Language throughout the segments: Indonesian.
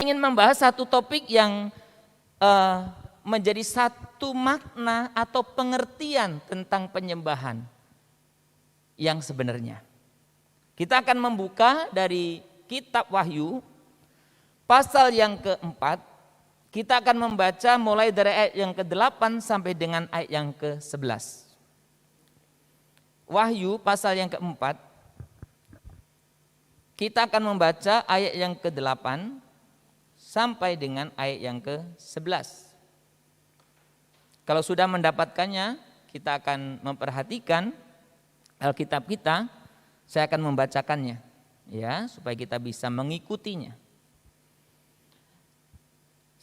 ingin membahas satu topik yang menjadi satu makna atau pengertian tentang penyembahan yang sebenarnya. Kita akan membuka dari kitab Wahyu pasal yang keempat. Kita akan membaca mulai dari ayat yang ke-8 sampai dengan ayat yang ke-11. Wahyu pasal yang keempat, kita akan membaca ayat yang ke-8 sampai dengan ayat yang ke-11. Kalau sudah mendapatkannya, kita akan memperhatikan Alkitab kita. Saya akan membacakannya, ya, supaya kita bisa mengikutinya.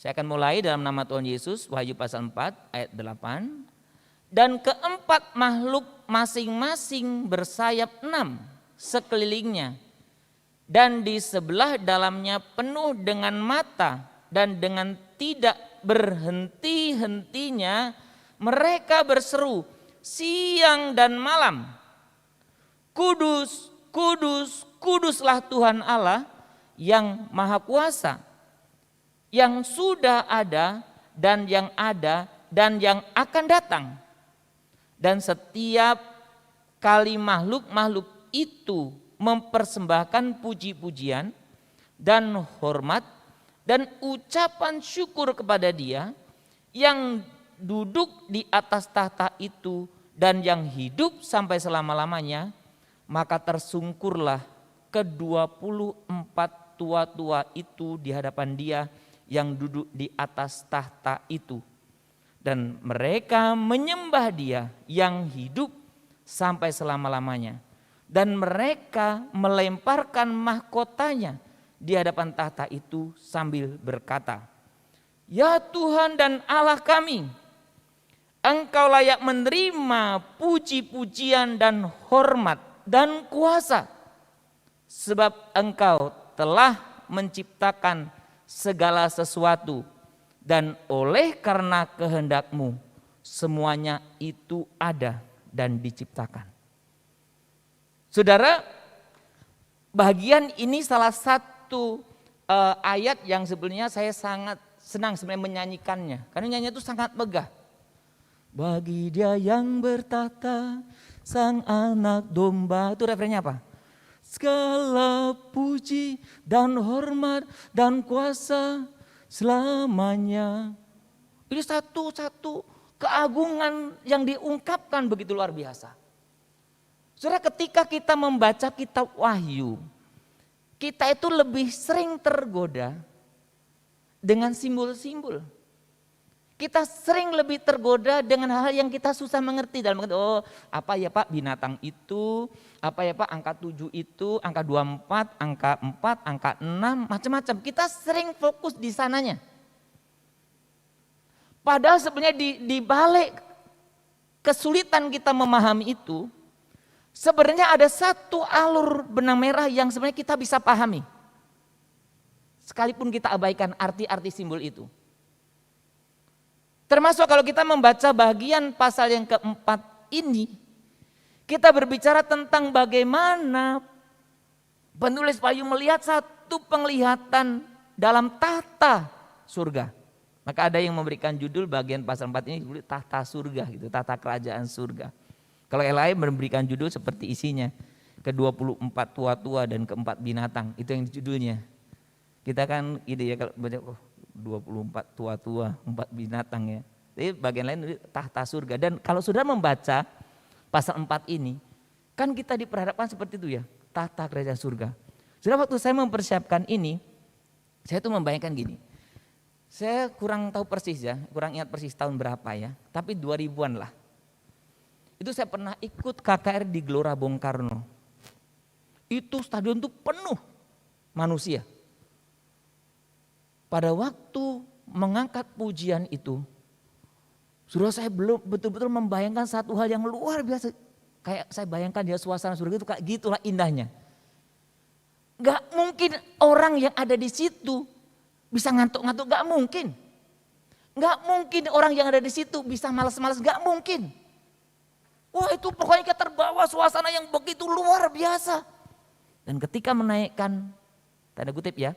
Saya akan mulai dalam nama Tuhan Yesus, Wahyu pasal 4 ayat 8. Dan keempat makhluk masing-masing bersayap 6 sekelilingnya, dan di sebelah dalamnya penuh dengan mata, dan dengan tidak berhenti-hentinya mereka berseru siang dan malam, Kudus, kudus, kuduslah Tuhan Allah yang Maha Kuasa, yang sudah ada dan yang ada dan yang akan datang. Dan setiap kali makhluk-makhluk itu mempersembahkan puji-pujian dan hormat dan ucapan syukur kepada Dia yang duduk di atas tahta itu dan yang hidup sampai selama-lamanya, maka tersungkurlah ke-24 tua-tua itu di hadapan Dia yang duduk di atas tahta itu. Dan mereka menyembah Dia yang hidup sampai selama-lamanya. Dan mereka melemparkan mahkotanya di hadapan tahta itu sambil berkata, Ya Tuhan dan Allah kami, Engkau layak menerima puji-pujian dan hormat dan kuasa, sebab Engkau telah menciptakan segala sesuatu, dan oleh karena kehendak-Mu semuanya itu ada dan diciptakan. Saudara, bagian ini salah satu ayat yang sebenarnya saya sangat senang sebenarnya menyanyikannya, karena nyanyinya itu sangat megah. Bagi Dia yang bertahta, Sang Anak Domba, itu refrennya apa? Segala puji dan hormat dan kuasa selamanya. Ini satu-satu keagungan yang diungkapkan begitu luar biasa. Saudara, ketika kita membaca kitab Wahyu, kita itu lebih sering tergoda dengan simbol-simbol. Kita sering lebih tergoda dengan hal-hal yang kita susah mengerti. Dalam mengerti, oh apa ya Pak binatang itu, apa ya Pak angka 7 itu, angka 24, angka 4, angka 6, macam-macam. Kita sering fokus di sananya. Padahal sebenarnya di balik kesulitan kita memahami itu, sebenarnya ada satu alur benang merah yang sebenarnya kita bisa pahami. Sekalipun kita abaikan arti-arti simbol itu. Termasuk kalau kita membaca bagian pasal yang keempat ini, kita berbicara tentang bagaimana penulis Wahyu melihat satu penglihatan dalam tahta surga. Maka ada yang memberikan judul bagian pasal 4 ini tahta surga gitu, tahta kerajaan surga. Kalau yang lain memberikan judul seperti isinya, ke-24 tua-tua dan keempat binatang, itu yang judulnya. Kita kan ide ya kalau baca 24 tua-tua, 4 binatang ya. Jadi bagian lain tahta surga. Dan kalau sudah membaca pasal 4 ini, kan kita diperhadapkan seperti itu ya, tahta kerajaan surga. Sudah waktu saya mempersiapkan ini, saya tuh membayangkan gini. Saya kurang tahu persis ya, kurang ingat persis tahun berapa ya, tapi 2000-an lah. Itu saya pernah ikut KKR di Gelora Bung Karno. Itu stadion tuh penuh manusia. Pada waktu mengangkat pujian itu, sudah saya belum betul-betul membayangkan satu hal yang luar biasa. Kayak saya bayangkan dia suasana surga itu kayak gitulah indahnya. Gak mungkin orang yang ada di situ bisa ngantuk-ngantuk, gak mungkin. Gak mungkin orang yang ada di situ bisa malas-malas, gak mungkin. Wah itu pokoknya kita terbawa suasana yang begitu luar biasa. Dan ketika menaikkan, tanda kutip ya,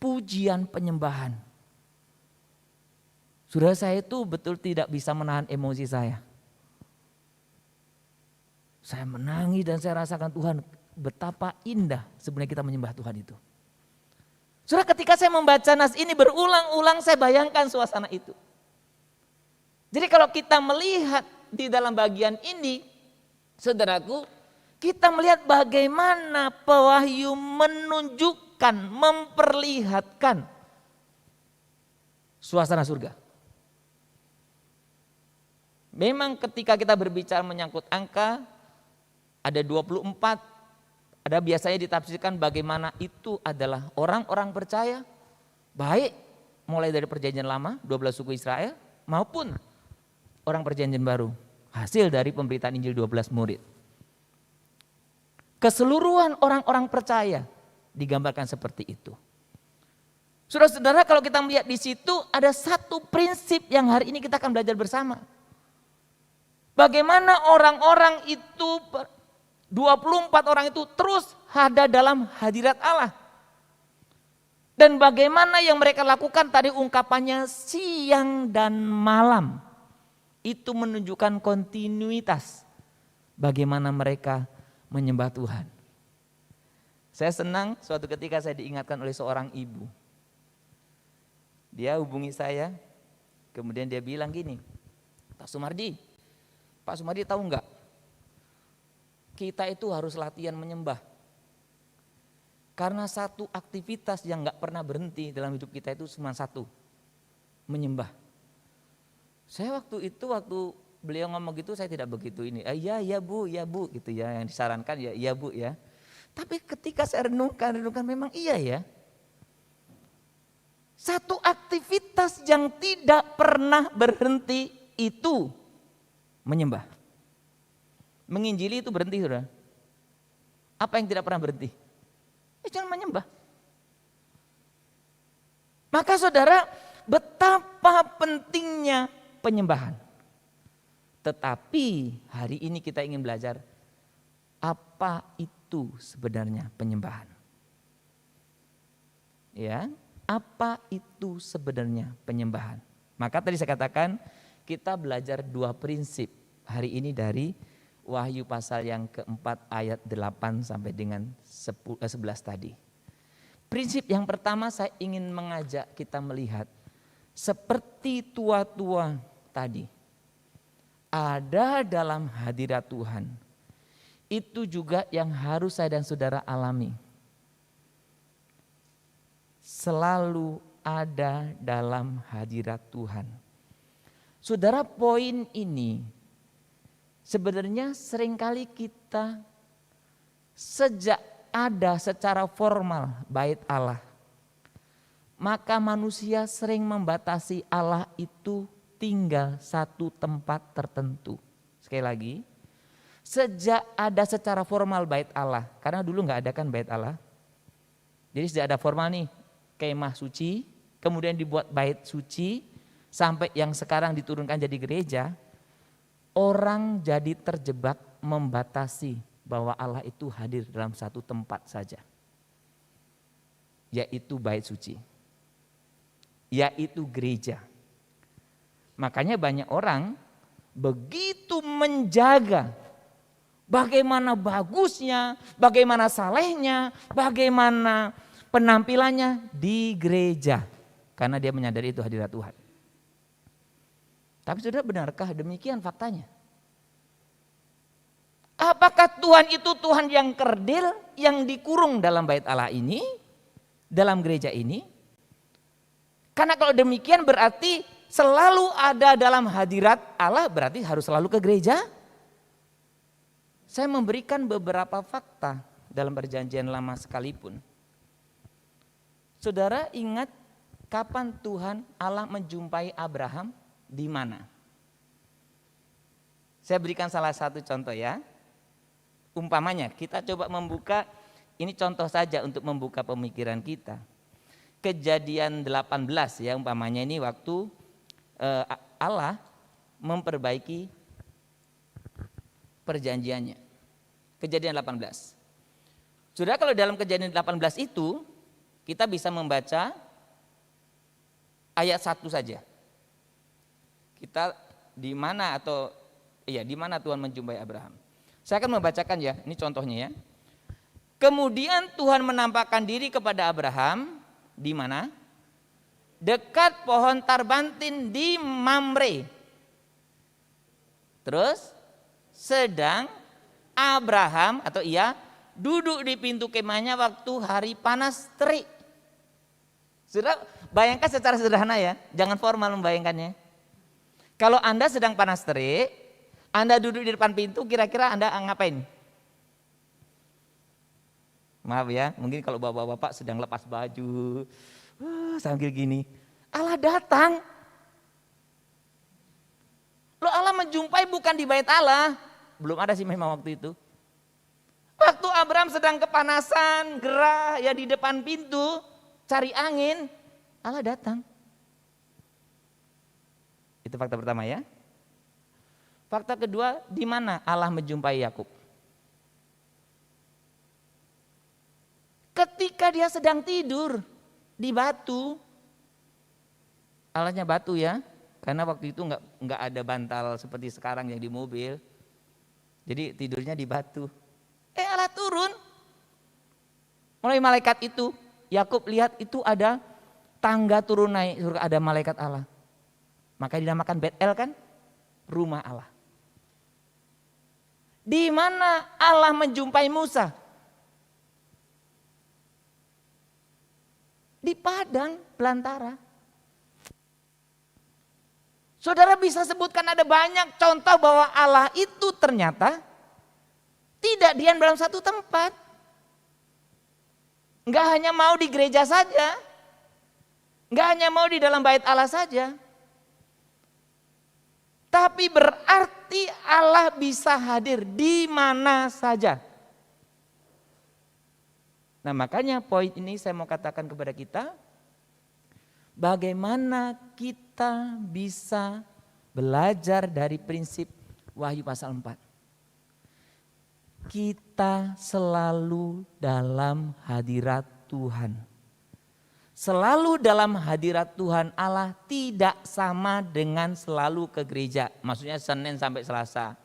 pujian penyembahan. Saudara, saya itu betul tidak bisa menahan emosi saya. Saya menangis dan saya rasakan Tuhan betapa indah sebenarnya kita menyembah Tuhan itu. Saudara, ketika saya membaca nas ini berulang-ulang saya bayangkan suasana itu. Jadi kalau kita melihat di dalam bagian ini, saudaraku, kita melihat bagaimana pewahyu menunjukkan, memperlihatkan suasana surga. Memang ketika kita berbicara menyangkut angka, ada 24, ada biasanya ditafsirkan bagaimana itu adalah orang-orang percaya, baik mulai dari perjanjian lama, 12 suku Israel, maupun orang perjanjian baru, hasil dari pemberitaan Injil 12 murid. Keseluruhan orang-orang percaya digambarkan seperti itu. Saudara-saudara, kalau kita melihat di situ ada satu prinsip yang hari ini kita akan belajar bersama. Bagaimana orang-orang itu, 24 orang itu terus ada dalam hadirat Allah. Dan bagaimana yang mereka lakukan tadi ungkapannya siang dan malam. Itu menunjukkan kontinuitas bagaimana mereka menyembah Tuhan. Saya senang suatu ketika saya diingatkan oleh seorang ibu. Dia hubungi saya, kemudian dia bilang gini, Pak Sumardi tahu enggak? Kita itu harus latihan menyembah. Karena satu aktivitas yang enggak pernah berhenti dalam hidup kita itu cuma satu, menyembah. Saya waktu beliau ngomong gitu saya tidak begitu ini. Ya bu gitu ya, yang disarankan ya bu ya. Tapi ketika saya renungkan memang iya ya. Satu aktivitas yang tidak pernah berhenti itu menyembah. Menginjili itu berhenti, saudara. Apa yang tidak pernah berhenti? Jangan menyembah. Maka saudara, betapa pentingnya penyembahan. Tetapi hari ini kita ingin belajar apa itu sebenarnya penyembahan. Ya, apa itu sebenarnya penyembahan? Maka tadi saya katakan kita belajar dua prinsip hari ini dari Wahyu pasal yang keempat ayat 8 sampai dengan 11 tadi. Prinsip yang pertama saya ingin mengajak kita melihat seperti tua-tua tadi. Ada dalam hadirat Tuhan. Itu juga yang harus saya dan saudara alami. Selalu ada dalam hadirat Tuhan. Saudara, poin ini sebenarnya seringkali kita sejak ada secara formal bait Allah, maka manusia sering membatasi Allah itu tinggal satu tempat tertentu. Sekali lagi, sejak ada secara formal bait Allah, karena dulu nggak ada kan bait Allah. Jadi sejak ada formal nih, kemah suci, kemudian dibuat bait suci, sampai yang sekarang diturunkan jadi gereja, orang jadi terjebak membatasi bahwa Allah itu hadir dalam satu tempat saja. Yaitu bait suci. Yaitu gereja. Makanya banyak orang begitu menjaga bagaimana bagusnya, bagaimana salehnya, bagaimana penampilannya di gereja. Karena dia menyadari itu hadirat Tuhan. Tapi saudara, benarkah demikian faktanya? Apakah Tuhan itu Tuhan yang kerdil, yang dikurung dalam bait Allah ini, dalam gereja ini? Karena kalau demikian berarti selalu ada dalam hadirat Allah, berarti harus selalu ke gereja? Saya memberikan beberapa fakta dalam perjanjian lama sekalipun. Saudara ingat kapan Tuhan Allah menjumpai Abraham? Di mana? Saya berikan salah satu contoh ya. Umpamanya kita coba membuka, ini contoh saja untuk membuka pemikiran kita. Kejadian 18 ya umpamanya, ini waktu Allah memperbaiki perjanjiannya. Kejadian 18. Saudara, kalau dalam kejadian 18 itu Kita bisa membaca ayat 1 saja. Kita di mana di mana Tuhan menjumpai Abraham. Saya akan membacakan ya, ini contohnya ya. Kemudian Tuhan menampakkan diri kepada Abraham di mana? Dekat pohon tarbantin di Mamre. Terus sedang Abraham atau ia duduk di pintu kemahnya waktu hari panas terik. Sudah bayangkan secara sederhana ya, jangan formal membayangkannya. Kalau Anda sedang panas terik, Anda duduk di depan pintu, kira-kira Anda ngapain? Maaf ya, mungkin kalau bapak-bapak sedang lepas baju, sambil gini, Allah datang. Loh, Allah menjumpai bukan di bait Allah. Belum ada sih memang waktu itu. Waktu Abraham sedang kepanasan, gerah ya di depan pintu, cari angin, Allah datang. Itu fakta pertama ya. Fakta kedua, di mana Allah menjumpai Yakub? Ketika dia sedang tidur di batu. Allahnya batu ya, karena waktu itu nggak ada bantal seperti sekarang yang di mobil. Jadi tidurnya di batu. Allah turun. Mulai malaikat itu, Yakub lihat itu ada tangga turun naik, ada malaikat Allah. Maka dinamakan Betel kan, rumah Allah. Di mana Allah menjumpai Musa? Di padang belantara. Saudara bisa sebutkan ada banyak contoh bahwa Allah itu ternyata tidak diam dalam satu tempat. Enggak hanya mau di gereja saja. Enggak hanya mau di dalam bait Allah saja. Tapi berarti Allah bisa hadir di mana saja. Nah makanya poin ini saya mau katakan kepada kita. Bagaimana kita bisa belajar dari prinsip Wahyu pasal 4. Kita selalu dalam hadirat Tuhan. Selalu dalam hadirat Tuhan Allah tidak sama dengan selalu ke gereja. Maksudnya Senin sampai Selasa,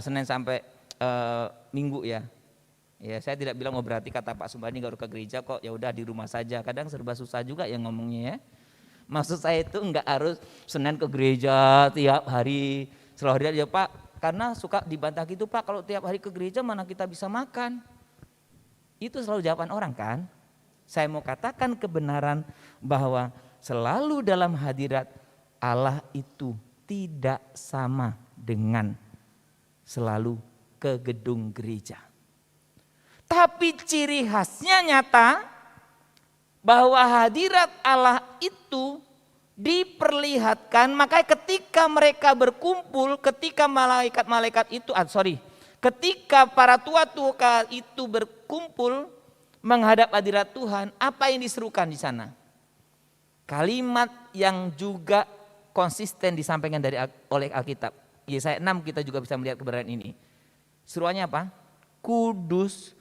Senin sampai Minggu ya. Ya saya tidak bilang berarti kata Pak Sumbani nggak harus ke gereja kok, ya udah di rumah saja. Kadang serba susah juga yang ngomongnya ya. Maksud saya itu nggak harus Senin ke gereja tiap hari selalu hari ya Pak. Karena suka dibantah gitu Pak, kalau tiap hari ke gereja mana kita bisa makan. Itu selalu jawaban orang kan. Saya mau katakan kebenaran bahwa selalu dalam hadirat Allah itu tidak sama dengan selalu ke gedung gereja. Tapi ciri khasnya nyata bahwa hadirat Allah itu diperlihatkan. Makanya ketika mereka berkumpul, ketika ketika para tua-tua itu berkumpul menghadap hadirat Tuhan, apa yang diserukan di sana? Kalimat yang juga konsisten disampaikan oleh Alkitab. Yesaya 6 kita juga bisa melihat kebenaran ini. Seruannya apa? Kudus,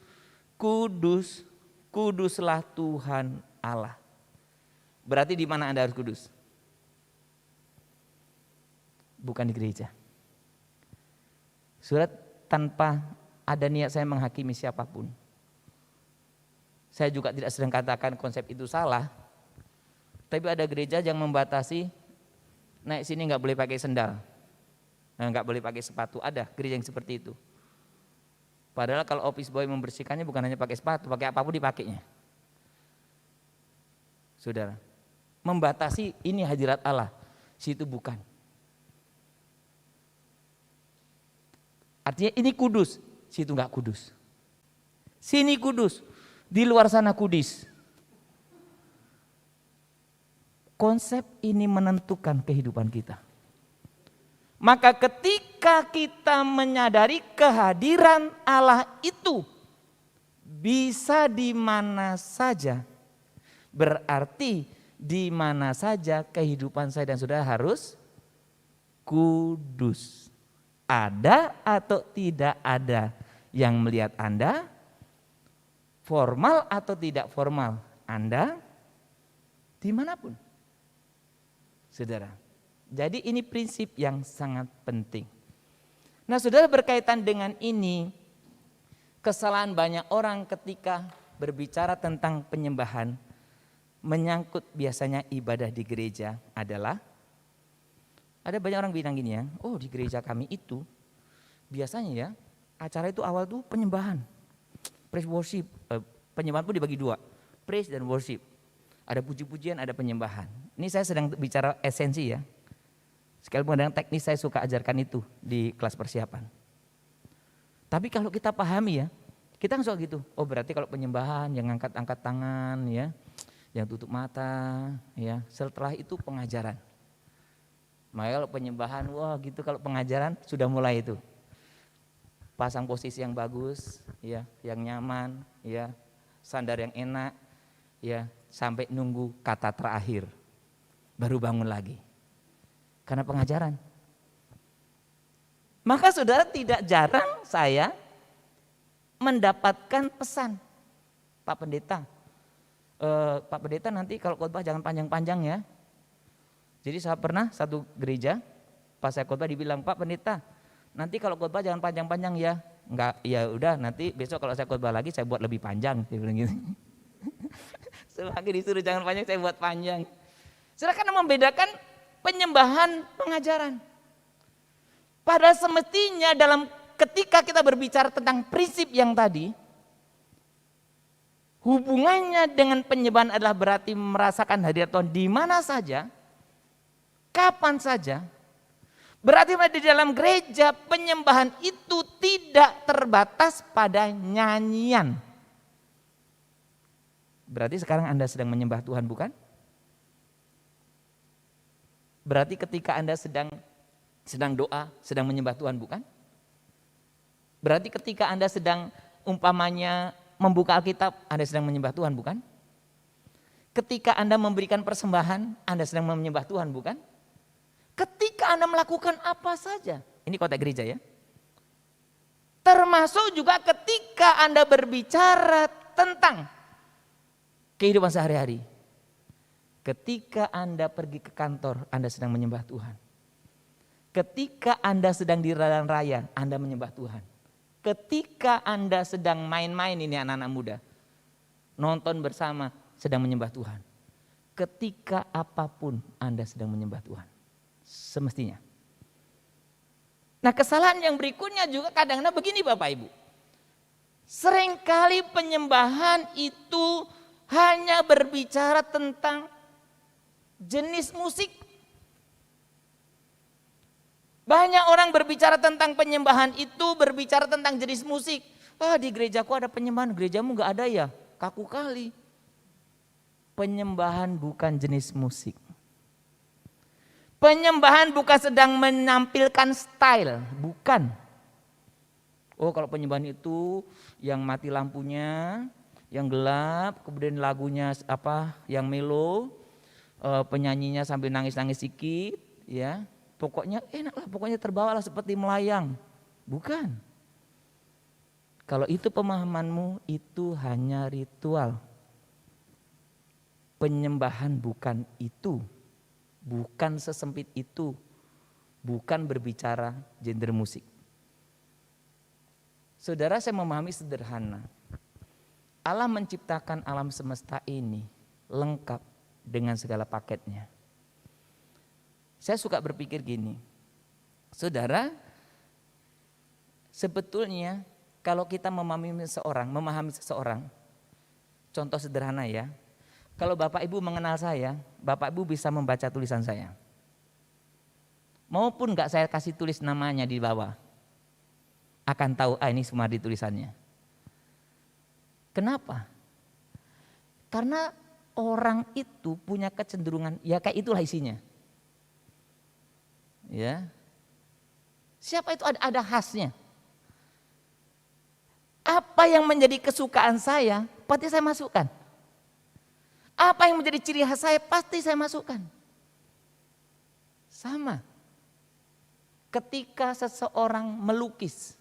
kudus, kuduslah Tuhan Allah. Berarti di mana Anda harus kudus? Bukan di gereja. Surat tanpa ada niat saya menghakimi siapapun. Saya juga tidak sedang katakan konsep itu salah. Tapi ada gereja yang membatasi naik sini nggak boleh pakai sendal, nggak boleh pakai sepatu. Ada gereja yang seperti itu. Padahal kalau office boy membersihkannya bukan hanya pakai sepatu, pakai apapun dipakainya. Saudara, membatasi ini hadirat Allah, situ bukan. Artinya ini kudus, situ nggak kudus. Sini kudus, di luar sana kudis. Konsep ini menentukan kehidupan kita. Maka ketika kita menyadari kehadiran Allah itu bisa di mana saja, berarti di mana saja kehidupan saya dan saudara harus kudus. Ada atau tidak ada yang melihat Anda, formal atau tidak formal, Anda dimanapun. Saudara, jadi ini prinsip yang sangat penting. Nah saudara, berkaitan dengan ini, kesalahan banyak orang ketika berbicara tentang penyembahan, menyangkut biasanya ibadah di gereja adalah, ada banyak orang bilang gini ya, oh di gereja kami itu biasanya ya acara itu awal tuh penyembahan, praise worship, penyembahan pun dibagi dua, praise dan worship. Ada puji-pujian, ada penyembahan. Ini saya sedang bicara esensi ya. Sekalipun dengan teknis saya suka ajarkan itu di kelas persiapan. Tapi kalau kita pahami ya, kita kan suka gitu. Oh berarti kalau penyembahan yang angkat-angkat tangan ya, yang tutup mata ya. Setelah itu pengajaran. Maka kalau penyembahan, wah gitu, kalau pengajaran sudah mulai itu. Pasang posisi yang bagus, ya, yang nyaman, ya, sandar yang enak, ya, sampai nunggu kata terakhir, baru bangun lagi. Karena pengajaran. Maka saudara, tidak jarang saya mendapatkan pesan, Pak Pendeta, Pak Pendeta nanti kalau khotbah jangan panjang-panjang ya. Jadi saya pernah satu gereja, pas saya khotbah dibilang, Pak Pendeta, nanti kalau khotbah jangan panjang-panjang ya. Enggak, ya udah nanti besok kalau saya khotbah lagi saya buat lebih panjang, dia bilang gitu. Semakin disuruh jangan panjang, saya buat panjang. Silakan membedakan penyembahan pengajaran. Pada semestinya dalam ketika kita berbicara tentang prinsip yang tadi, hubungannya dengan penyembahan adalah berarti merasakan hadirat Tuhan di mana saja, kapan saja. Berarti di dalam gereja penyembahan itu tidak terbatas pada nyanyian. Berarti sekarang Anda sedang menyembah Tuhan, bukan? Berarti ketika Anda sedang doa, sedang menyembah Tuhan, bukan? Berarti ketika Anda sedang umpamanya membuka Alkitab, Anda sedang menyembah Tuhan, bukan? Ketika Anda memberikan persembahan, Anda sedang menyembah Tuhan, bukan? Ketika Anda melakukan apa saja, ini konteks gereja ya. Termasuk juga ketika Anda berbicara tentang kehidupan sehari-hari. Ketika Anda pergi ke kantor, Anda sedang menyembah Tuhan. Ketika Anda sedang di jalan raya, Anda menyembah Tuhan. Ketika Anda sedang main-main, ini anak-anak muda, nonton bersama, sedang menyembah Tuhan. Ketika apapun Anda sedang menyembah Tuhan. Semestinya. Nah kesalahan yang berikutnya juga kadang-kadang begini Bapak Ibu. Seringkali penyembahan itu hanya berbicara tentang jenis musik. Banyak orang berbicara tentang penyembahan itu berbicara tentang jenis musik. Ah di gerejaku ada penyembahan, gerejamu gak ada ya? Kaku kali. Penyembahan bukan jenis musik. Penyembahan bukan sedang menampilkan style, bukan. Oh kalau penyembahan itu yang mati lampunya, yang gelap, kemudian lagunya apa, yang melo, penyanyinya sambil nangis-nangis sedikit, ya. Pokoknya enak lah, pokoknya terbawalah seperti melayang. Bukan. Kalau itu pemahamanmu, itu hanya ritual. Penyembahan bukan itu. Bukan sesempit itu, bukan berbicara genre musik. Saudara, saya memahami sederhana. Allah menciptakan alam semesta ini lengkap dengan segala paketnya. Saya suka berpikir gini, saudara, sebetulnya kalau kita memahami seseorang, contoh sederhana ya. Kalau Bapak Ibu mengenal saya, Bapak Ibu bisa membaca tulisan saya. Maupun enggak saya kasih tulis namanya di bawah, akan tahu ini semua di tulisannya. Kenapa? Karena orang itu punya kecenderungan, ya kayak itulah isinya. Ya. Siapa itu ada khasnya. Apa yang menjadi kesukaan saya, pasti saya masukkan. Apa yang menjadi ciri khas saya pasti saya masukkan. Sama. Ketika seseorang melukis.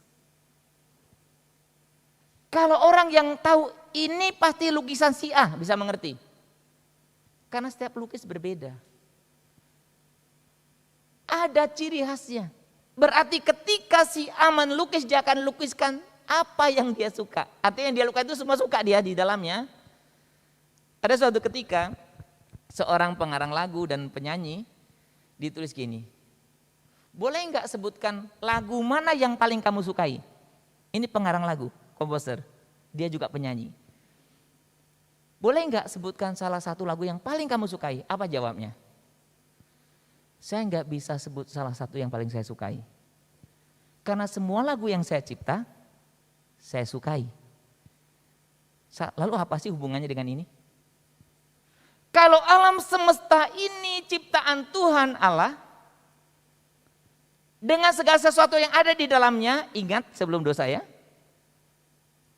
Kalau orang yang tahu ini pasti lukisan si A bisa mengerti. Karena setiap lukis berbeda. Ada ciri khasnya. Berarti ketika si A melukis, dia akan lukiskan apa yang dia suka. Artinya yang dia luka itu semua suka dia di dalamnya. Ada suatu ketika seorang pengarang lagu dan penyanyi ditulis gini. Boleh nggak sebutkan lagu mana yang paling kamu sukai? Ini pengarang lagu, komposer. Dia juga penyanyi. Boleh nggak sebutkan salah satu lagu yang paling kamu sukai? Apa jawabnya? Saya nggak bisa sebut salah satu yang paling saya sukai. Karena semua lagu yang saya cipta, saya sukai. Lalu apa sih hubungannya dengan ini? Kalau alam semesta ini ciptaan Tuhan Allah, dengan segala sesuatu yang ada di dalamnya, ingat sebelum dosa ya,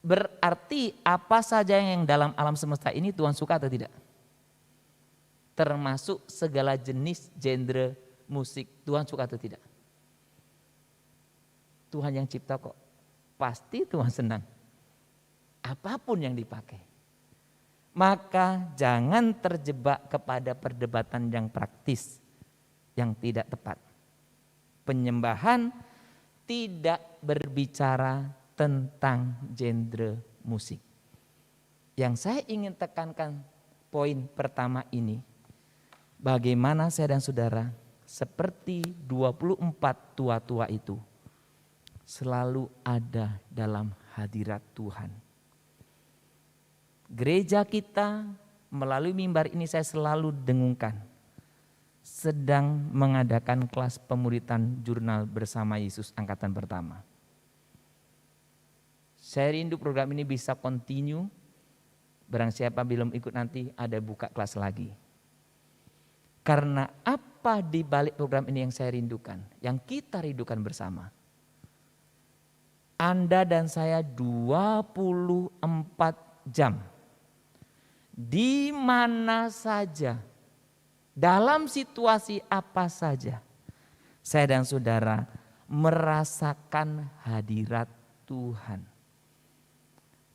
berarti apa saja yang dalam alam semesta ini Tuhan suka atau tidak? Termasuk segala jenis genre musik, Tuhan suka atau tidak? Tuhan yang cipta kok, pasti Tuhan senang. Apapun yang dipakai. Maka jangan terjebak kepada perdebatan yang praktis, yang tidak tepat. Penyembahan tidak berbicara tentang genre musik. Yang saya ingin tekankan poin pertama ini, bagaimana saya dan saudara seperti 24 tua-tua itu selalu ada dalam hadirat Tuhan. Gereja kita melalui mimbar ini saya selalu dengungkan, sedang mengadakan kelas pemuritan jurnal bersama Yesus angkatan pertama. Saya rindu program ini bisa continue. Barang siapa belum ikut nanti ada buka kelas lagi. Karena apa di balik program ini yang saya rindukan, yang kita rindukan bersama. Anda dan saya 24 jam. Di mana saja, dalam situasi apa saja, saya dan saudara merasakan hadirat Tuhan.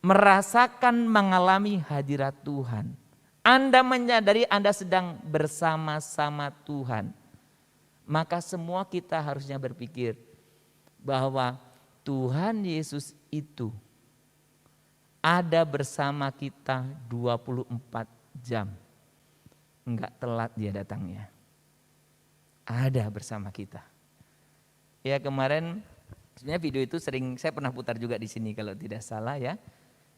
Merasakan mengalami hadirat Tuhan. Anda menyadari Anda sedang bersama-sama Tuhan. Maka semua kita harusnya berpikir bahwa Tuhan Yesus itu ada bersama kita 24 jam. Enggak telat dia datangnya. Ada bersama kita. Ya kemarin sebenarnya video itu sering saya pernah putar juga di sini kalau tidak salah ya.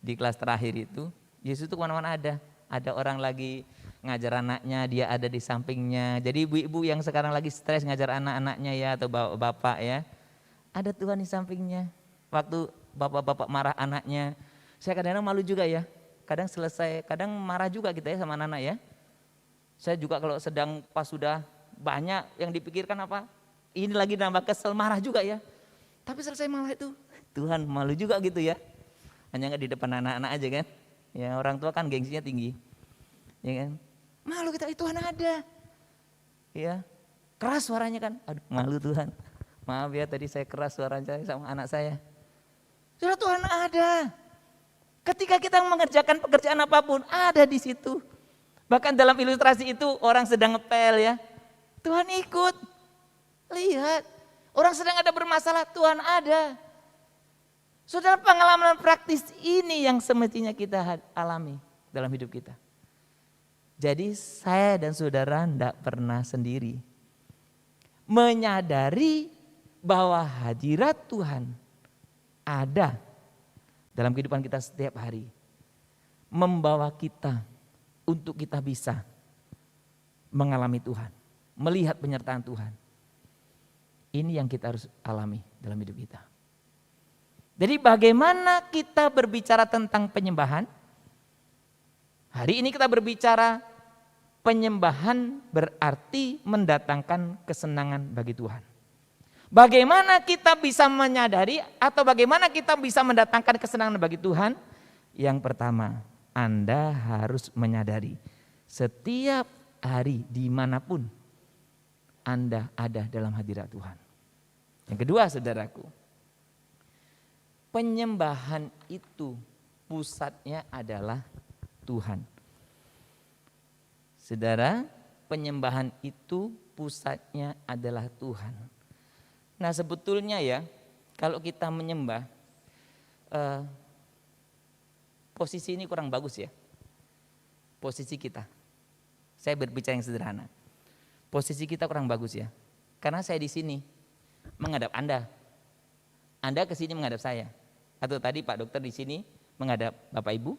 Di kelas terakhir itu Yesus itu kemana-mana ada. Ada orang lagi ngajar anaknya, dia ada di sampingnya. Jadi ibu-ibu yang sekarang lagi stres ngajar anak-anaknya ya atau bapak ya. Ada Tuhan di sampingnya. Waktu bapak-bapak marah anaknya, saya kadang-kadang malu juga ya. Kadang selesai, kadang marah juga kita ya sama anak-anak ya. Saya juga kalau sedang pas sudah banyak yang dipikirkan apa, ini lagi nambah kesel, marah juga ya. Tapi selesai malah itu, Tuhan malu juga gitu ya. Hanya nggak di depan anak-anak aja kan. Ya orang tua kan gengsinya tinggi. Ya kan? Malu kita, Tuhan ada. Ya. Keras suaranya kan. Aduh, malu Tuhan. Maaf ya tadi saya keras suaranya sama anak saya. Sudah Tuhan ada. Ketika kita mengerjakan pekerjaan apapun ada di situ. Bahkan dalam ilustrasi itu orang sedang ngepel ya. Tuhan ikut. Lihat. Orang sedang ada bermasalah, Tuhan ada. Saudara, pengalaman praktis ini yang semestinya kita alami dalam hidup kita. Jadi saya dan saudara tidak pernah sendiri. Menyadari bahwa hadirat Tuhan ada dalam kehidupan kita setiap hari. Membawa kita untuk kita bisa mengalami Tuhan. Melihat penyertaan Tuhan. Ini yang kita harus alami dalam hidup kita. Jadi bagaimana kita berbicara tentang penyembahan? Hari ini kita berbicara penyembahan berarti mendatangkan kesenangan bagi Tuhan. Bagaimana kita bisa menyadari atau bagaimana kita bisa mendatangkan kesenangan bagi Tuhan? Yang pertama, Anda harus menyadari setiap hari dimanapun Anda ada dalam hadirat Tuhan. Yang kedua saudaraku, penyembahan itu pusatnya adalah Tuhan. Saudara, penyembahan itu pusatnya adalah Tuhan. Nah sebetulnya ya, kalau kita menyembah, posisi ini kurang bagus ya. Posisi kita, saya berbicara yang sederhana. Posisi kita kurang bagus ya. Karena saya di sini menghadap Anda. Anda ke sini menghadap saya. Atau tadi Pak Dokter di sini menghadap Bapak Ibu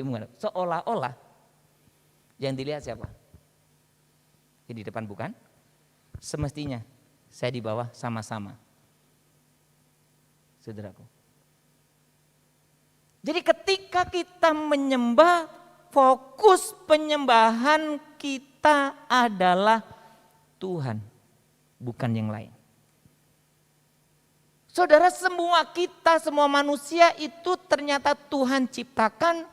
menghadap. Seolah-olah yang dilihat siapa? Di depan bukan? Semestinya saya di bawah sama-sama. Saudaraku. Jadi ketika kita menyembah, fokus penyembahan kita adalah Tuhan, bukan yang lain. Saudara, semua kita, semua manusia itu ternyata Tuhan ciptakan,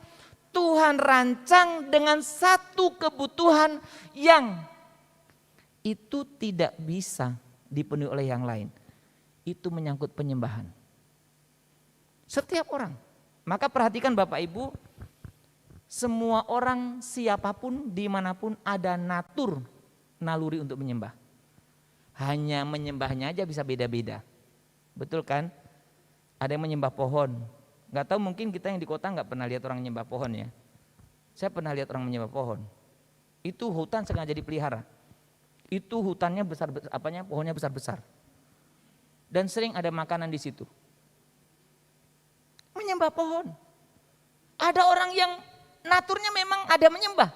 Tuhan rancang dengan satu kebutuhan yang itu tidak bisa dipenuhi oleh yang lain. Itu menyangkut penyembahan. Setiap orang. Maka perhatikan Bapak Ibu, semua orang siapapun dimanapun ada naluri untuk menyembah. Hanya menyembahnya aja bisa beda-beda. Betul kan? Ada yang menyembah pohon. Gak tahu mungkin kita yang di kota gak pernah lihat orang menyembah pohon ya. Saya pernah lihat orang menyembah pohon. Itu hutan sengaja dipelihara. Itu hutannya besar, pohonnya besar-besar. Dan sering ada makanan di situ. Menyembah pohon. Ada orang yang naturnya memang ada menyembah.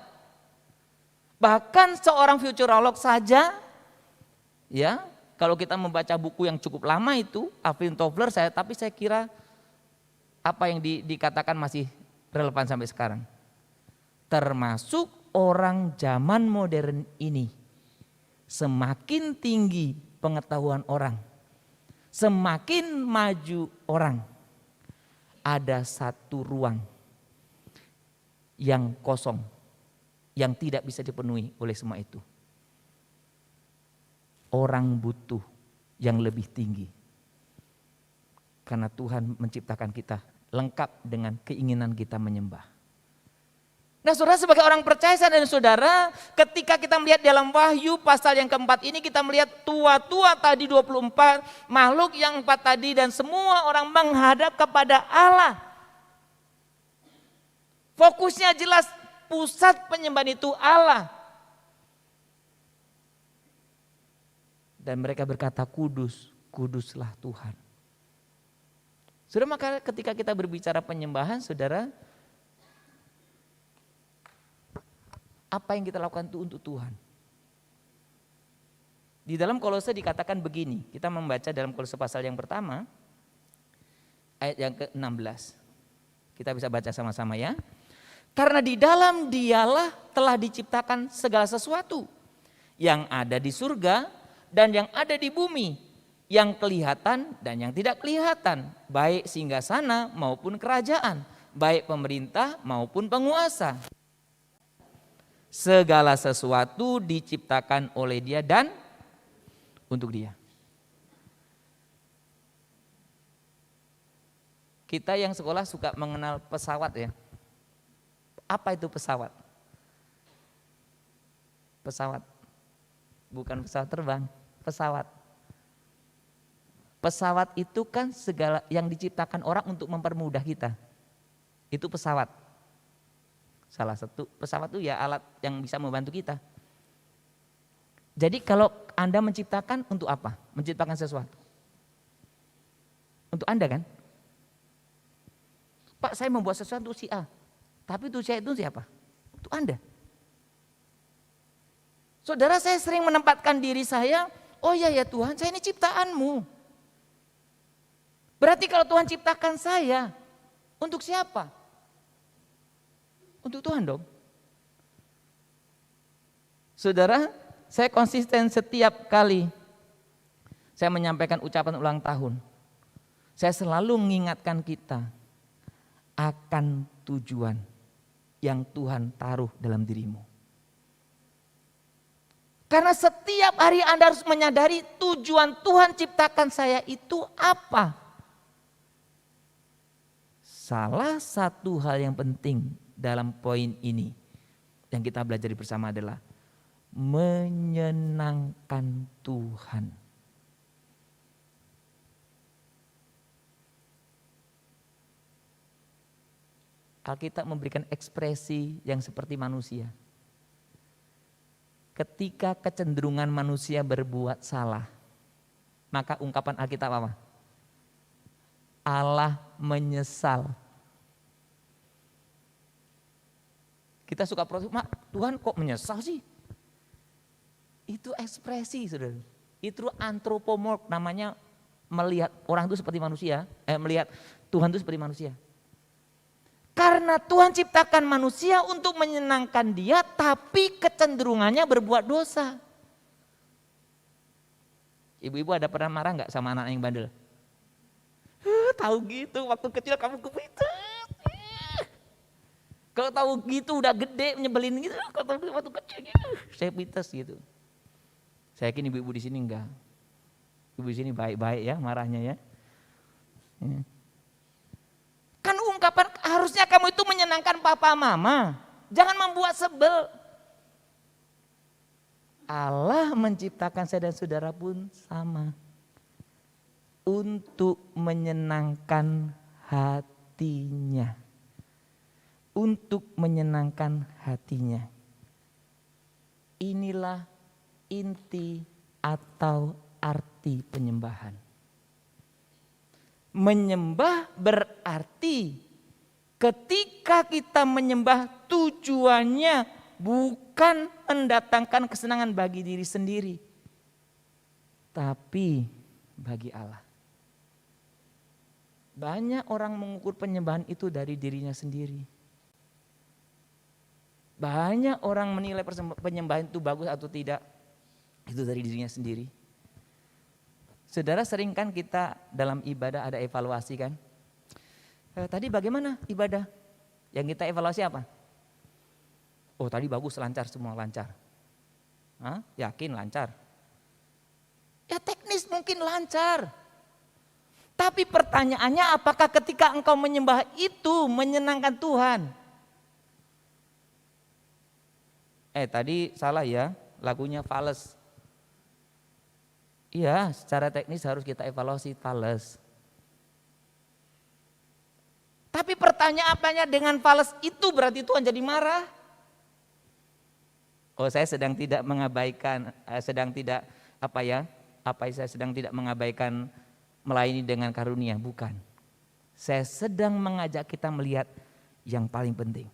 Bahkan seorang futurolog saja, ya, kalau kita membaca buku yang cukup lama itu, Alvin Toffler, tapi saya kira apa yang dikatakan masih relevan sampai sekarang. Termasuk orang zaman modern ini, semakin tinggi pengetahuan orang, semakin maju orang, ada satu ruang yang kosong, yang tidak bisa dipenuhi oleh semua itu. Orang butuh yang lebih tinggi. Karena Tuhan menciptakan kita lengkap dengan keinginan kita menyembah. Nah saudara, sebagai orang percaya dan saudara, ketika kita melihat dalam Wahyu pasal yang keempat ini, kita melihat tua-tua tadi 24, makhluk yang 4 tadi, dan semua orang menghadap kepada Allah. Fokusnya jelas, pusat penyembahan itu Allah. Dan mereka berkata, kudus, kuduslah Tuhan. Saudara, maka ketika kita berbicara penyembahan, saudara, apa yang kita lakukan itu untuk Tuhan. Di dalam Kolose dikatakan begini, kita membaca dalam Kolose pasal yang pertama, ayat yang ke-16. Kita bisa baca sama-sama ya. Karena di dalam Dialah telah diciptakan segala sesuatu, yang ada di surga dan yang ada di bumi, yang kelihatan dan yang tidak kelihatan, baik singgasana maupun kerajaan, baik pemerintah maupun penguasa. Segala sesuatu diciptakan oleh Dia dan untuk Dia. Kita yang sekolah suka mengenal pesawat ya. Apa itu pesawat? Pesawat. Bukan pesawat terbang, pesawat. Pesawat itu kan segala yang diciptakan orang untuk mempermudah kita. Itu pesawat. Salah satu pesawat itu ya alat yang bisa membantu kita. Jadi kalau Anda menciptakan untuk apa? Menciptakan sesuatu. Untuk Anda kan? Pak, saya membuat sesuatu untuk si A. Tapi untuk saya itu siapa? Untuk Anda. Saudara, saya sering menempatkan diri saya, oh ya Tuhan, saya ini ciptaanmu. Berarti kalau Tuhan ciptakan saya, untuk siapa? Untuk Tuhan dong. Saudara, saya konsisten setiap kali saya menyampaikan ucapan ulang tahun. Saya selalu mengingatkan kita akan tujuan yang Tuhan taruh dalam dirimu. Karena setiap hari Anda harus menyadari tujuan Tuhan ciptakan saya itu apa. salah satu hal yang penting dalam poin ini yang kita belajar bersama adalah menyenangkan Tuhan. Alkitab memberikan ekspresi yang seperti manusia. Ketika kecenderungan manusia berbuat salah, maka ungkapan Alkitab apa? Allah menyesal. Kita suka protes, Tuhan kok menyesal sih? Itu ekspresi, saudara. Itu antropomorf, namanya melihat orang itu seperti manusia, melihat Tuhan itu seperti manusia. Karena Tuhan ciptakan manusia untuk menyenangkan dia, tapi kecenderungannya berbuat dosa. Ibu-ibu ada pernah marah nggak sama anak yang bandel? Tahu gitu, waktu kecil kamu kepitet. Kalau tahu gitu udah gede nyebelin gitu, kalau tahu waktu kecil gitu, saya pites gitu. Saya yakin ibu-ibu di sini enggak. Ibu di sini baik-baik ya marahnya ya. Kan ungkapan harusnya kamu itu menyenangkan papa mama. Jangan membuat sebel. Allah menciptakan saya dan saudara pun sama. Untuk menyenangkan hatinya. Untuk menyenangkan hatinya. Inilah inti atau arti penyembahan. Menyembah berarti ketika kita menyembah tujuannya bukan mendatangkan kesenangan bagi diri sendiri, tapi bagi Allah. Banyak orang mengukur penyembahan itu dari dirinya sendiri. Banyak orang menilai penyembahan itu bagus atau tidak, itu dari dirinya sendiri. Saudara, sering kan kita dalam ibadah ada evaluasi kan? Tadi bagaimana ibadah? Yang kita evaluasi apa? Oh tadi bagus, lancar, semua lancar. Hah? Yakin lancar? Ya teknis mungkin lancar. Tapi pertanyaannya apakah ketika engkau menyembah itu menyenangkan Tuhan? Tadi salah ya, lagunya fales. Iya, secara teknis harus kita evaluasi fales. Tapi pertanyaan apanya dengan fales itu berarti Tuhan jadi marah? Oh, saya sedang tidak mengabaikan, saya sedang tidak mengabaikan melayani dengan karunia, bukan. Saya sedang mengajak kita melihat yang paling penting.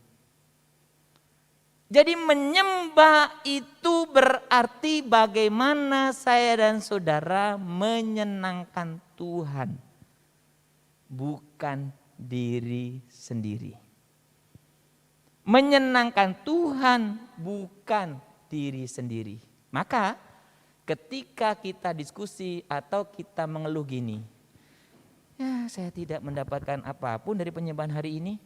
Jadi menyembah itu berarti bagaimana saya dan saudara menyenangkan Tuhan. Bukan diri sendiri. Menyenangkan Tuhan bukan diri sendiri. Maka ketika kita diskusi atau kita mengeluh gini. Ya saya tidak mendapatkan apapun dari penyembahan hari ini.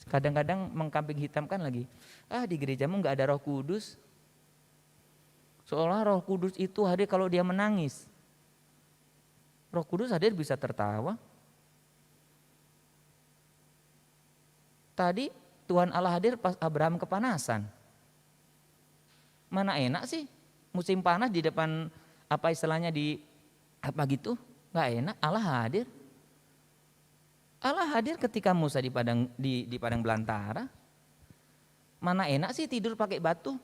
Kadang-kadang mengkambing hitamkan lagi. Di gerejamu gak ada Roh Kudus. Seolah Roh Kudus itu hadir kalau dia menangis. Roh Kudus hadir bisa tertawa. Tadi Tuhan Allah hadir pas Abraham kepanasan. Mana enak sih musim panas di depan apa istilahnya di apa gitu? Gak enak, Allah hadir. Allah hadir ketika Musa di padang belantara. Mana enak sih tidur pakai batu.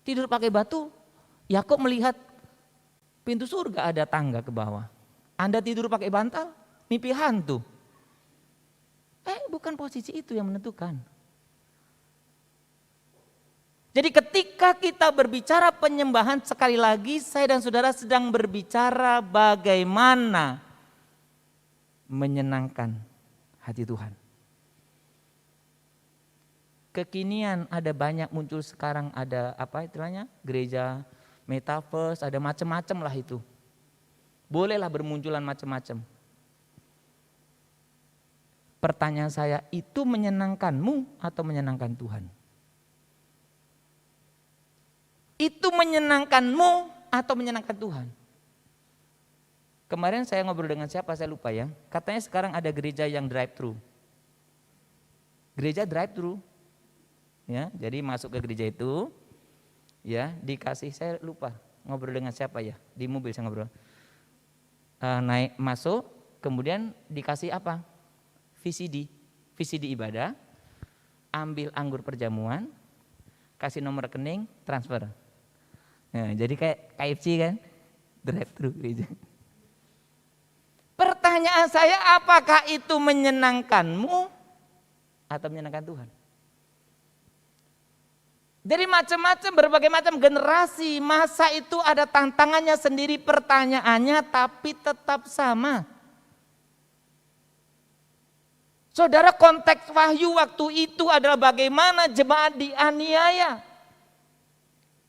Tidur pakai batu, Yakub melihat pintu surga ada tangga ke bawah. Anda tidur pakai bantal, mimpi hantu. Bukan posisi itu yang menentukan. Jadi ketika kita berbicara penyembahan, sekali lagi saya dan saudara sedang berbicara bagaimana menyenangkan hati Tuhan. Kekinian ada banyak muncul sekarang, ada apa istilahnya gereja metaverse, ada macam-macam lah itu. Bolehlah bermunculan macam-macam. Pertanyaan saya, itu menyenangkanmu atau menyenangkan Tuhan? Itu menyenangkanmu atau menyenangkan Tuhan? Kemarin saya ngobrol dengan siapa saya lupa ya. Katanya sekarang ada gereja yang drive-thru. Gereja drive-thru. Ya, jadi masuk ke gereja itu ya, dikasih, saya lupa ngobrol dengan siapa ya. Di mobil saya ngobrol. Naik masuk, kemudian dikasih apa? VCD ibadah, ambil anggur perjamuan, kasih nomor rekening, transfer. Nah, jadi kayak KFC kan, drive-thru gereja. Pertanyaan saya, apakah itu menyenangkanmu atau menyenangkan Tuhan? Dari macam-macam, berbagai macam generasi, masa itu ada tantangannya sendiri, pertanyaannya tapi tetap sama. Saudara, konteks wahyu waktu itu adalah bagaimana jemaat dianiaya.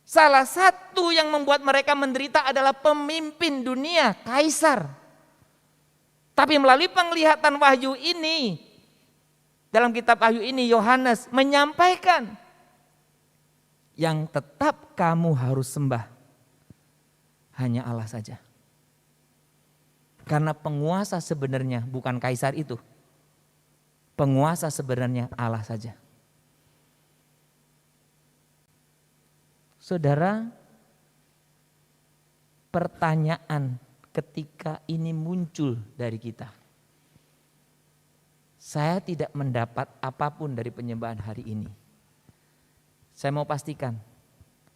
Salah satu yang membuat mereka menderita adalah pemimpin dunia, kaisar. Tapi melalui penglihatan wahyu ini, dalam kitab wahyu ini Yohanes menyampaikan, yang tetap kamu harus sembah hanya Allah saja. Karena penguasa sebenarnya bukan kaisar itu. Penguasa sebenarnya Allah saja. Saudara, pertanyaan ketika ini muncul dari kita. Saya tidak mendapat apapun dari penyembahan hari ini. Saya mau pastikan,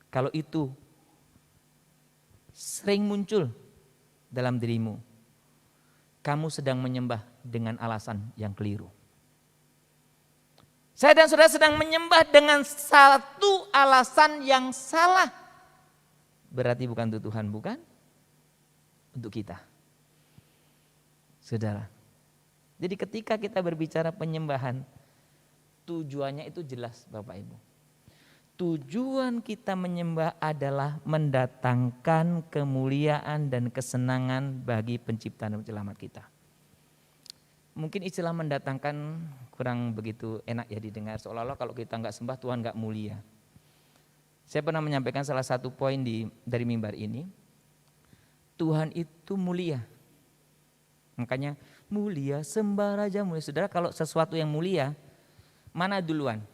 kalau itu sering muncul dalam dirimu, kamu sedang menyembah dengan alasan yang keliru. Saya dan saudara sedang menyembah dengan satu alasan yang salah. Berarti bukan untuk Tuhan, bukan? Untuk kita. Saudara. Jadi ketika kita berbicara penyembahan, tujuannya itu jelas Bapak Ibu. Tujuan kita menyembah adalah mendatangkan kemuliaan dan kesenangan bagi pencipta dan penyelamat kita. Mungkin istilah mendatangkan kurang begitu enak ya didengar, seolah-olah kalau kita nggak sembah Tuhan nggak mulia. Saya pernah menyampaikan salah satu poin dari mimbar ini, Tuhan itu mulia. Makanya mulia, sembah Raja mulia. Saudara, kalau sesuatu yang mulia, mana duluan?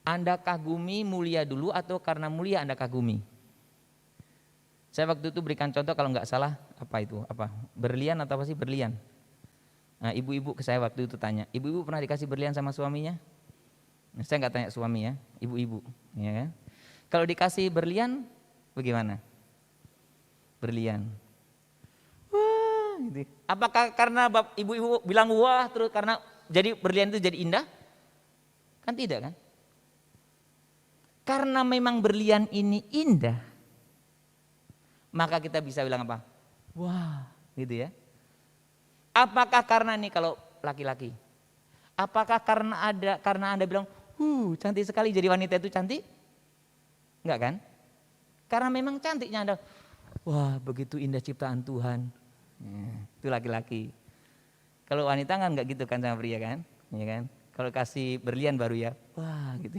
Anda kagumi mulia dulu atau karena mulia Anda kagumi? Saya waktu itu berikan contoh kalau nggak salah, berlian atau apa sih berlian? Nah, ibu-ibu ke saya waktu itu tanya, ibu-ibu pernah dikasih berlian sama suaminya? Nah, saya nggak tanya suami ya, ibu-ibu. Ya kan? Kalau dikasih berlian, bagaimana? Berlian. Wah, gitu. Apakah karena ibu-ibu bilang wah terus karena jadi berlian itu jadi indah? Kan tidak kan? Karena memang berlian ini indah, maka kita bisa bilang apa? Wah, gitu ya. Apakah karena nih kalau laki-laki? Apakah karena Anda bilang, cantik sekali jadi wanita itu cantik? Enggak kan? Karena memang cantiknya Anda. Wah, begitu indah ciptaan Tuhan. Itu laki-laki. Kalau wanita kan enggak gitu kan sama pria kan? Ya kan? Kalau kasih berlian baru ya, wah gitu.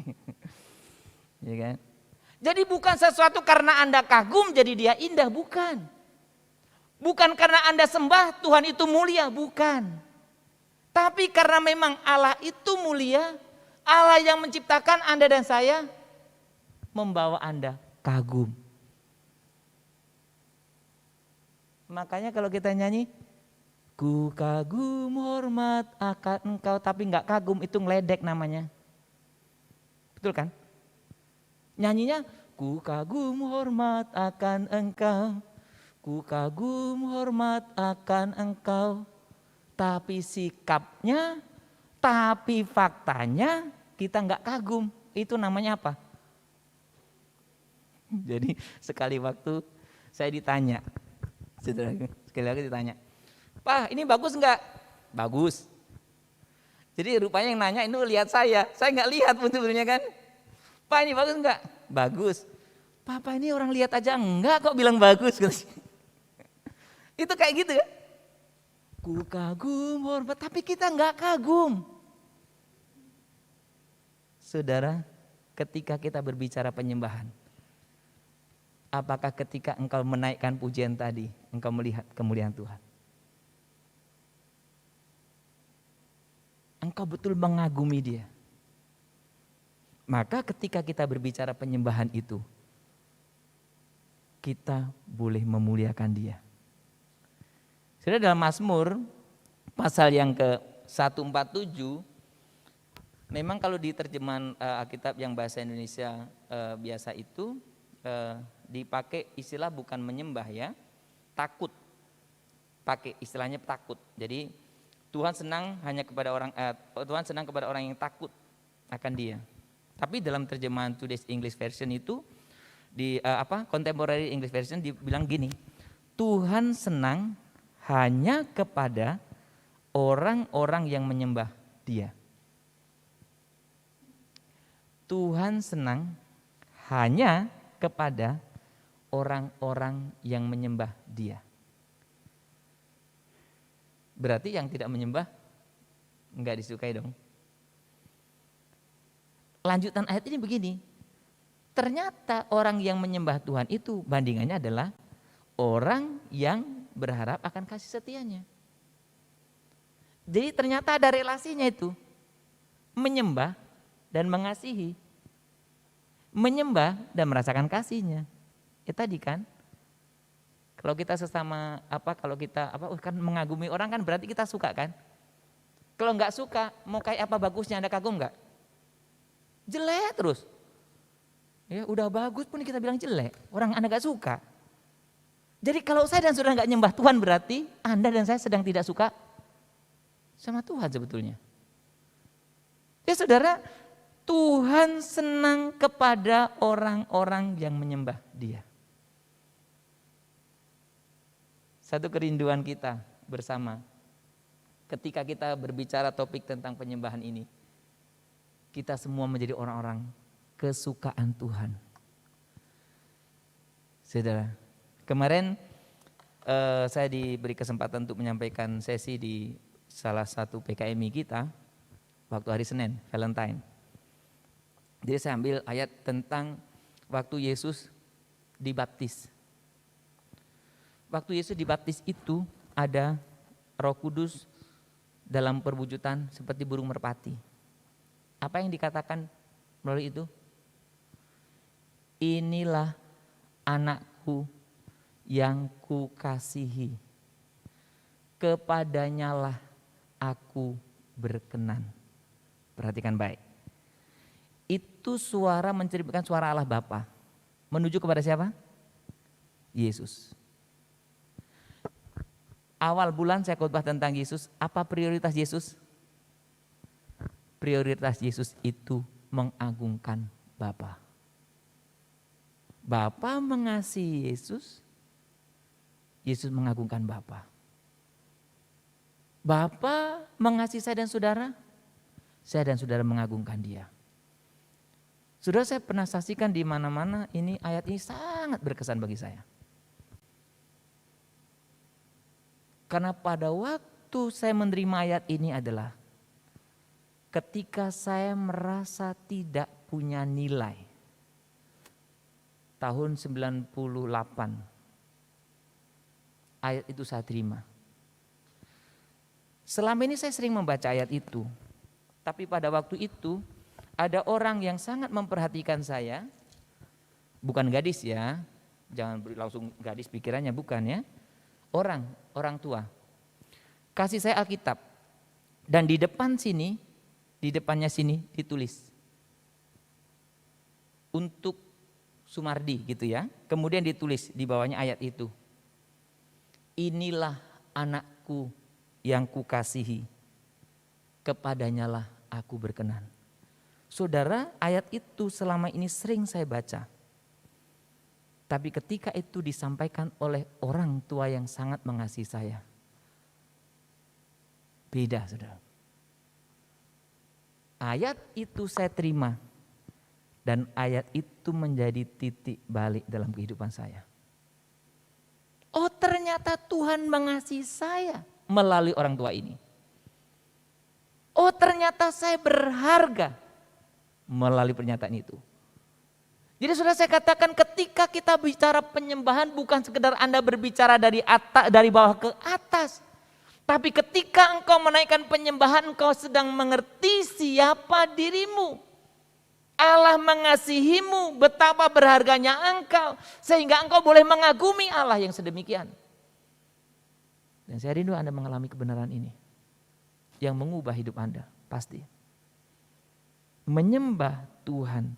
Ya kan? Jadi bukan sesuatu karena Anda kagum jadi dia indah, bukan. Bukan karena Anda sembah Tuhan itu mulia, bukan. Tapi karena memang Allah itu mulia, Allah yang menciptakan Anda dan saya membawa Anda kagum. Makanya kalau kita nyanyi, ku kagum hormat akan engkau, tapi enggak kagum, itu ngeledek namanya. Betul kan? Nyanyinya, ku kagum hormat akan engkau, ku kagum hormat akan engkau. Tapi sikapnya, tapi faktanya kita enggak kagum. Itu namanya apa? Jadi sekali waktu saya ditanya, sekali lagi ditanya, Pak ini bagus enggak? Bagus. Jadi rupanya yang nanya itu lihat saya enggak lihat sebenarnya kan. Pak ini bagus enggak? Bagus. Papa ini orang lihat aja enggak kok bilang bagus. Itu kayak gitu ya. Ku kagum hormat, tapi kita enggak kagum. Saudara, ketika kita berbicara penyembahan, Apakah ketika engkau menaikkan pujian tadi, engkau melihat kemuliaan Tuhan? Engkau betul mengagumi Dia. Maka ketika kita berbicara penyembahan itu, kita boleh memuliakan Dia. Sudah dalam Mazmur pasal yang ke-147, memang kalau di terjemahan Alkitab yang bahasa Indonesia biasa itu dipakai istilah bukan menyembah ya, takut. Pakai istilahnya takut. Jadi Tuhan senang kepada orang yang takut akan Dia. Tapi dalam terjemahan Today's English Version itu di Contemporary English Version dibilang gini, Tuhan senang hanya kepada orang-orang yang menyembah Dia. Tuhan senang hanya kepada orang-orang yang menyembah Dia. Berarti yang tidak menyembah enggak disukai dong. Lanjutan ayat ini begini, ternyata orang yang menyembah Tuhan itu bandingannya adalah orang yang berharap akan kasih setianya. Jadi ternyata ada relasinya itu, menyembah dan mengasihi, menyembah dan merasakan kasihnya. Ya tadi kan, kalau kita sesama kan mengagumi orang kan berarti kita suka kan. Kalau nggak suka, mau kayak apa bagusnya, Anda kagum nggak? Jelek terus. Ya udah bagus pun kita bilang jelek, orang Anda nggak suka. Jadi kalau saya dan saudara nggak nyembah Tuhan berarti Anda dan saya sedang tidak suka sama Tuhan sebetulnya. Ya saudara, Tuhan senang kepada orang-orang yang menyembah Dia. Satu kerinduan kita bersama ketika kita berbicara topik tentang penyembahan ini, kita semua menjadi orang-orang kesukaan Tuhan. Saudara, kemarin saya diberi kesempatan untuk menyampaikan sesi di salah satu PKMI kita waktu hari Senin, Valentine. Jadi saya ambil ayat tentang waktu Yesus dibaptis. Waktu Yesus dibaptis itu ada Roh Kudus dalam perwujudan seperti burung merpati. Apa yang dikatakan melalui itu? Inilah anakku yang kukasihi, kepadanyalah aku berkenan. Perhatikan baik. Itu suara menceritakan suara Allah Bapa. Menuju kepada siapa? Yesus. Awal bulan saya khotbah tentang Yesus. Apa prioritas Yesus? Prioritas Yesus itu mengagungkan Bapa. Bapa mengasihi Yesus, Yesus mengagungkan Bapa. Bapa mengasihi saya dan saudara mengagungkan Dia. Saudara, saya pernah saksikan di mana-mana ini ayat ini sangat berkesan bagi saya. Karena pada waktu saya menerima ayat ini adalah ketika saya merasa tidak punya nilai. Tahun 98. Ayat itu saya terima. Selama ini saya sering membaca ayat itu. Tapi pada waktu itu ada orang yang sangat memperhatikan saya. Bukan gadis ya. Jangan langsung gadis pikirannya, bukan ya. Orang tua. Kasih saya Alkitab. Dan di depannya sini ditulis. Untuk Sumardi gitu ya. Kemudian ditulis di bawahnya ayat itu. Inilah anakku yang kukasihi, kepadanyalah aku berkenan. Saudara, ayat itu selama ini sering saya baca. Tapi ketika itu disampaikan oleh orang tua yang sangat mengasihi saya, beda saudara. Ayat itu saya terima dan ayat itu menjadi titik balik dalam kehidupan saya. Oh, ternyata Tuhan mengasihi saya melalui orang tua ini. Oh, ternyata saya berharga melalui pernyataan itu. Jadi sudah saya katakan, ketika kita bicara penyembahan bukan sekedar Anda berbicara dari bawah ke atas. Tapi ketika engkau menaikkan penyembahan, engkau sedang mengerti siapa dirimu. Allah mengasihimu, betapa berharganya engkau, sehingga engkau boleh mengagumi Allah yang sedemikian. Dan saya rindu Anda mengalami kebenaran ini, yang mengubah hidup Anda, pasti. Menyembah Tuhan,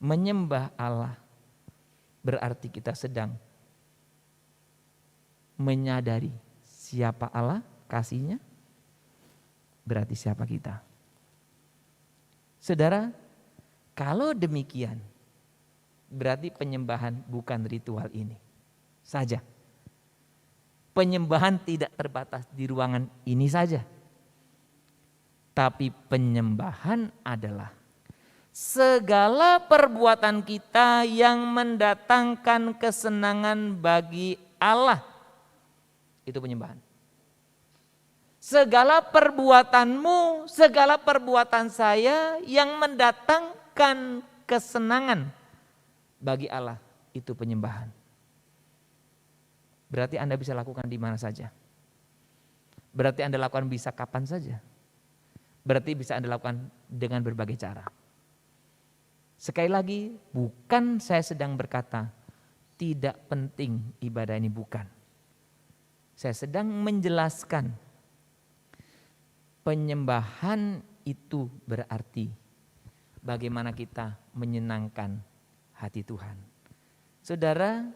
menyembah Allah, berarti kita sedang menyadari siapa Allah, kasihnya, berarti siapa kita. Saudara, kalau demikian, berarti penyembahan bukan ritual ini saja. Penyembahan tidak terbatas di ruangan ini saja. Tapi penyembahan adalah segala perbuatan kita yang mendatangkan kesenangan bagi Allah. Itu penyembahan. Segala perbuatanmu, segala perbuatan saya yang mendatangkan kesenangan bagi Allah, itu penyembahan. Berarti Anda bisa lakukan di mana saja. Berarti Anda lakukan bisa kapan saja. Berarti bisa Anda lakukan dengan berbagai cara. Sekali lagi, bukan saya sedang berkata tidak penting ibadah ini, bukan. Saya sedang menjelaskan penyembahan itu berarti bagaimana kita menyenangkan hati Tuhan. Saudara,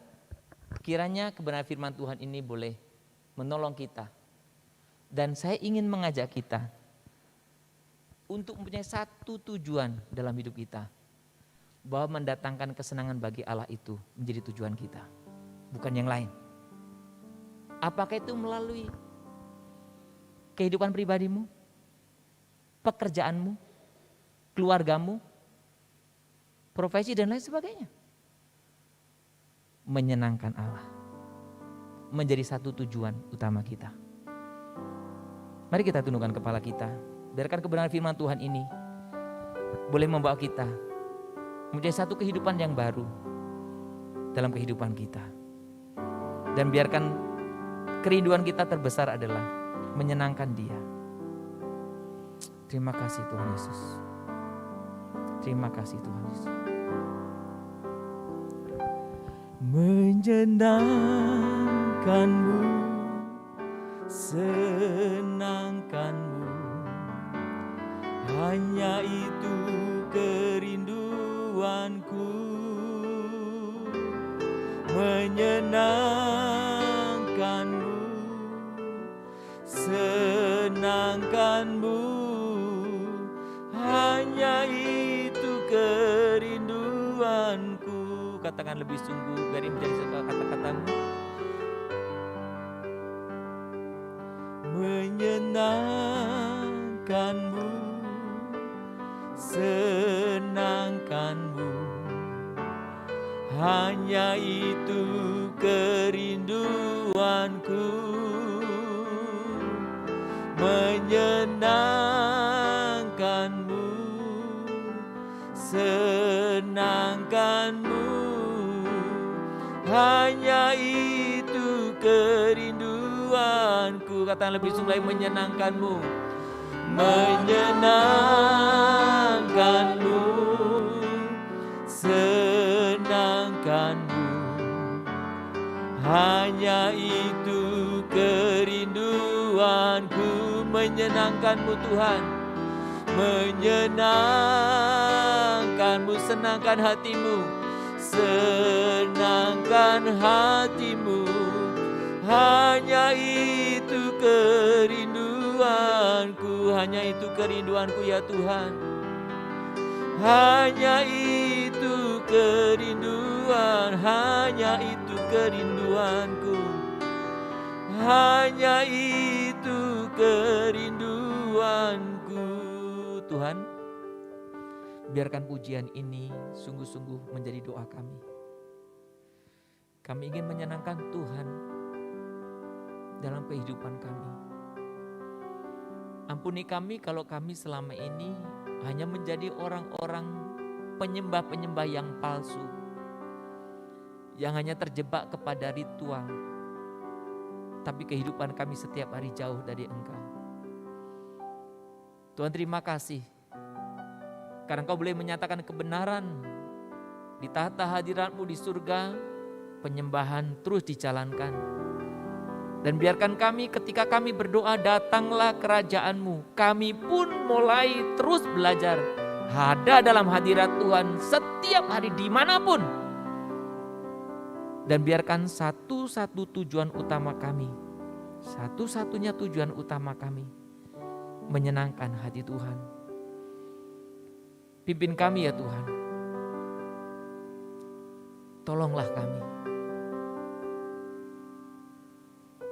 kiranya kebenaran firman Tuhan ini boleh menolong kita. Dan saya ingin mengajak kita untuk mempunyai satu tujuan dalam hidup kita. Bahwa mendatangkan kesenangan bagi Allah itu menjadi tujuan kita, bukan yang lain. Apakah itu melalui kehidupan pribadimu, pekerjaanmu, keluargamu, profesi dan lain sebagainya. Menyenangkan Allah menjadi satu tujuan utama kita. Mari kita tundukkan kepala kita. Biarkan kebenaran firman Tuhan ini boleh membawa kita menjadi satu kehidupan yang baru dalam kehidupan kita. Dan biarkan kerinduan kita terbesar adalah menyenangkan Dia. Terima kasih Tuhan Yesus. Terima kasih Tuhan Yesus. Menyenangkanmu, senangkanmu, hanya itu kerinduanku. Menyenangkanmu, senangkanmu, hanya itu kerinduanku. Katakan lebih sungguh, biar ini menjadi sebuah kata-katamu. Menyenangkanmu, senangkanmu, hanya itu kerinduanku. Menyenangkanmu, senangkanmu, hanya itu kerinduanku. Katakan lebih sungguh, menyenangkanmu, menyenangkanmu, senangkanmu, hanya itu kerinduanku. Menyenangkanmu Tuhan, menyenangkanmu, senangkan hatimu, senangkan hatimu, hanya itu kerinduanku. Hanya itu kerinduanku ya Tuhan, hanya itu kerinduan, hanya itu kerinduanku, hanya itu kerinduanku. Tuhan, biarkan pujian ini sungguh-sungguh menjadi doa kami. Kami ingin menyenangkan Tuhan dalam kehidupan kami. Ampuni kami kalau kami selama ini hanya menjadi orang-orang penyembah-penyembah yang palsu, yang hanya terjebak kepada ritual, tapi kehidupan kami setiap hari jauh dari Engkau. Tuhan, terima kasih karena Engkau boleh menyatakan kebenaran di tahta hadirat-Mu di surga. Penyembahan terus dijalankan. Dan biarkan kami ketika kami berdoa, datanglah kerajaan-Mu, kami pun mulai terus belajar ada dalam hadirat Tuhan setiap hari dimanapun. Dan biarkan satu-satu tujuan utama kami, satu-satunya tujuan utama kami, menyenangkan hati Tuhan. Pimpin kami ya Tuhan. Tolonglah kami.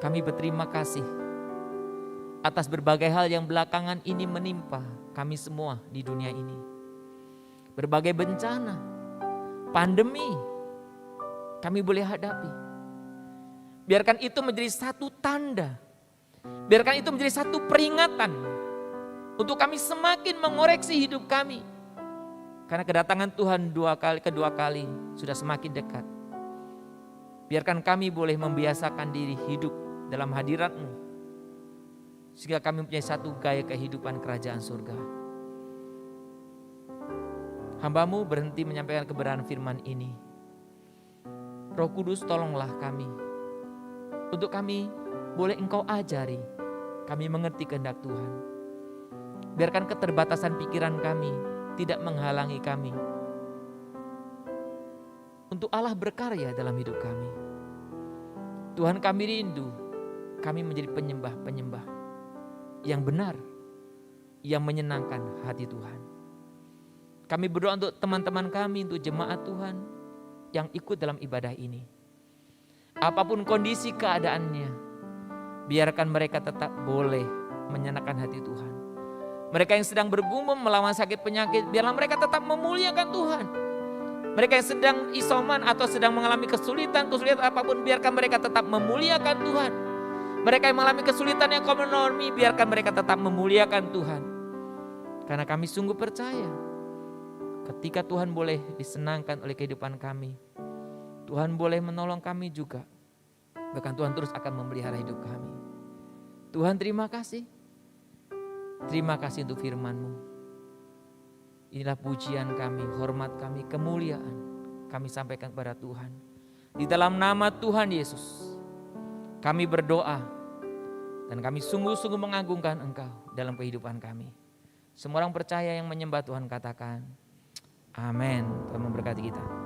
Kami berterima kasih atas berbagai hal yang belakangan ini menimpa kami semua di dunia ini. Berbagai bencana, pandemi, kami boleh hadapi. Biarkan itu menjadi satu tanda. Biarkan itu menjadi satu peringatan untuk kami semakin mengoreksi hidup kami. Karena kedatangan Tuhan kedua kali sudah semakin dekat. Biarkan kami boleh membiasakan diri hidup dalam hadirat-Mu, sehingga kami mempunyai satu gaya kehidupan kerajaan surga. Hamba-Mu berhenti menyampaikan kebenaran firman ini. Roh Kudus, tolonglah kami, untuk kami boleh Engkau ajari, kami mengerti kehendak Tuhan. Biarkan keterbatasan pikiran kami tidak menghalangi kami untuk Allah berkarya dalam hidup kami. Tuhan, kami rindu kami menjadi penyembah-penyembah yang benar, yang menyenangkan hati Tuhan. Kami berdoa untuk teman-teman kami, untuk jemaat Tuhan yang ikut dalam ibadah ini. Apapun kondisi keadaannya, biarkan mereka tetap boleh menyenangkan hati Tuhan. Mereka yang sedang bergumul melawan sakit penyakit, biarlah mereka tetap memuliakan Tuhan. Mereka yang sedang isoman atau sedang mengalami kesulitan apapun, biarkan mereka tetap memuliakan Tuhan. Mereka yang mengalami kesulitan yang ekonomi, biarkan mereka tetap memuliakan Tuhan. Karena kami sungguh percaya, ketika Tuhan boleh disenangkan oleh kehidupan kami, Tuhan boleh menolong kami juga. Bahkan Tuhan terus akan memelihara hidup kami. Tuhan, terima kasih. Terima kasih untuk firman-Mu. Inilah pujian kami, hormat kami, kemuliaan kami sampaikan kepada Tuhan. Di dalam nama Tuhan Yesus, kami berdoa dan kami sungguh-sungguh mengagungkan Engkau dalam kehidupan kami. Semua orang percaya yang menyembah Tuhan katakan, amin. Tuhan memberkati kita.